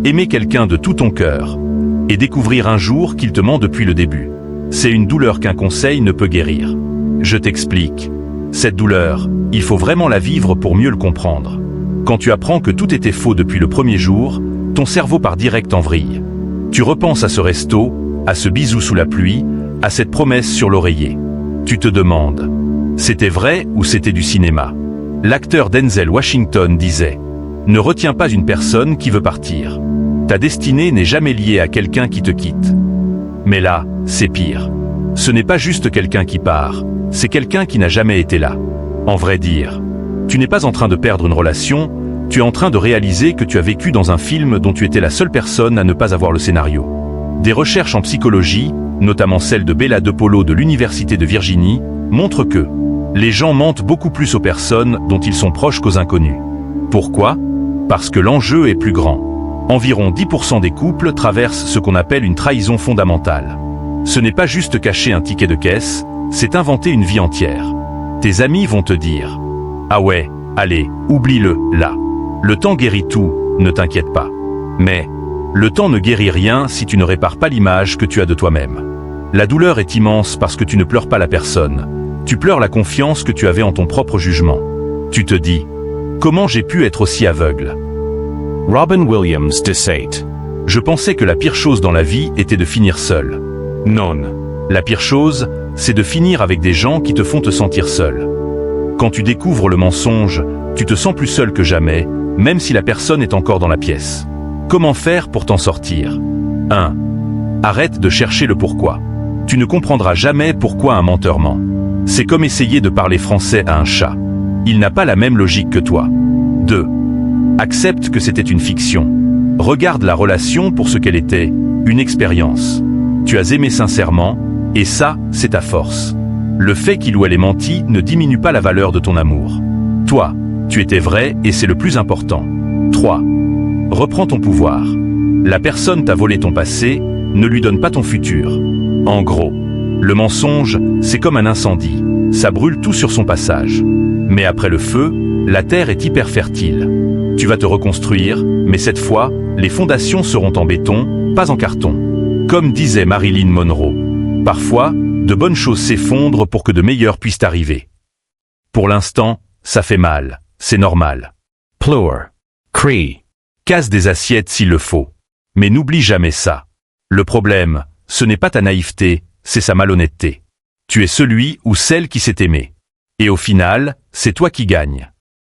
Aimer quelqu'un de tout ton cœur et découvrir un jour qu'il te ment depuis le début. C'est une douleur qu'un conseil ne peut guérir. Je t'explique. Cette douleur, il faut vraiment la vivre pour mieux le comprendre. Quand tu apprends que tout était faux depuis le premier jour, ton cerveau part direct en vrille. Tu repenses à ce resto, à ce bisou sous la pluie, à cette promesse sur l'oreiller. Tu te demandes, c'était vrai ou c'était du cinéma? L'acteur Denzel Washington disait, ne retiens pas une personne qui veut partir. Ta destinée n'est jamais liée à quelqu'un qui te quitte. Mais là, c'est pire. Ce n'est pas juste quelqu'un qui part, c'est quelqu'un qui n'a jamais été là. En vrai dire, tu n'es pas en train de perdre une relation, tu es en train de réaliser que tu as vécu dans un film dont tu étais la seule personne à ne pas avoir le scénario. Des recherches en psychologie, notamment celle de Bella DePaulo de l'Université de Virginie, montrent que les gens mentent beaucoup plus aux personnes dont ils sont proches qu'aux inconnus. Pourquoi? Parce que l'enjeu est plus grand. Environ 10% des couples traversent ce qu'on appelle une trahison fondamentale. Ce n'est pas juste cacher un ticket de caisse, c'est inventer une vie entière. Tes amis vont te dire « Ah ouais, allez, oublie-le, là. Le temps guérit tout, ne t'inquiète pas. » Mais le temps ne guérit rien si tu ne répares pas l'image que tu as de toi-même. La douleur est immense parce que tu ne pleures pas la personne. Tu pleures la confiance que tu avais en ton propre jugement. Tu te dis « Comment j'ai pu être aussi aveugle ?» Robin Williams décède. Je pensais que la pire chose dans la vie était de finir seul. Non. La pire chose, c'est de finir avec des gens qui te font te sentir seul. Quand tu découvres le mensonge, tu te sens plus seul que jamais, même si la personne est encore dans la pièce. Comment faire pour t'en sortir? 1. Arrête de chercher le pourquoi. Tu ne comprendras jamais pourquoi un menteur ment. C'est comme essayer de parler français à un chat. Il n'a pas la même logique que toi. 2. Accepte que c'était une fiction. Regarde la relation pour ce qu'elle était, une expérience. Tu as aimé sincèrement, et ça, c'est ta force. Le fait qu'il ou elle ait menti ne diminue pas la valeur de ton amour. Toi, tu étais vrai et c'est le plus important. 3. Reprends ton pouvoir. La personne t'a volé ton passé, ne lui donne pas ton futur. En gros, le mensonge, c'est comme un incendie. Ça brûle tout sur son passage. Mais après le feu, la terre est hyper fertile. Tu vas te reconstruire, mais cette fois, les fondations seront en béton, pas en carton. Comme disait Marilyn Monroe, parfois, de bonnes choses s'effondrent pour que de meilleures puissent arriver. Pour l'instant, ça fait mal, c'est normal. Pleure. Crie. Casse des assiettes s'il le faut. Mais n'oublie jamais ça. Le problème, ce n'est pas ta naïveté, c'est sa malhonnêteté. Tu es celui ou celle qui s'est aimé. Et au final, c'est toi qui gagnes.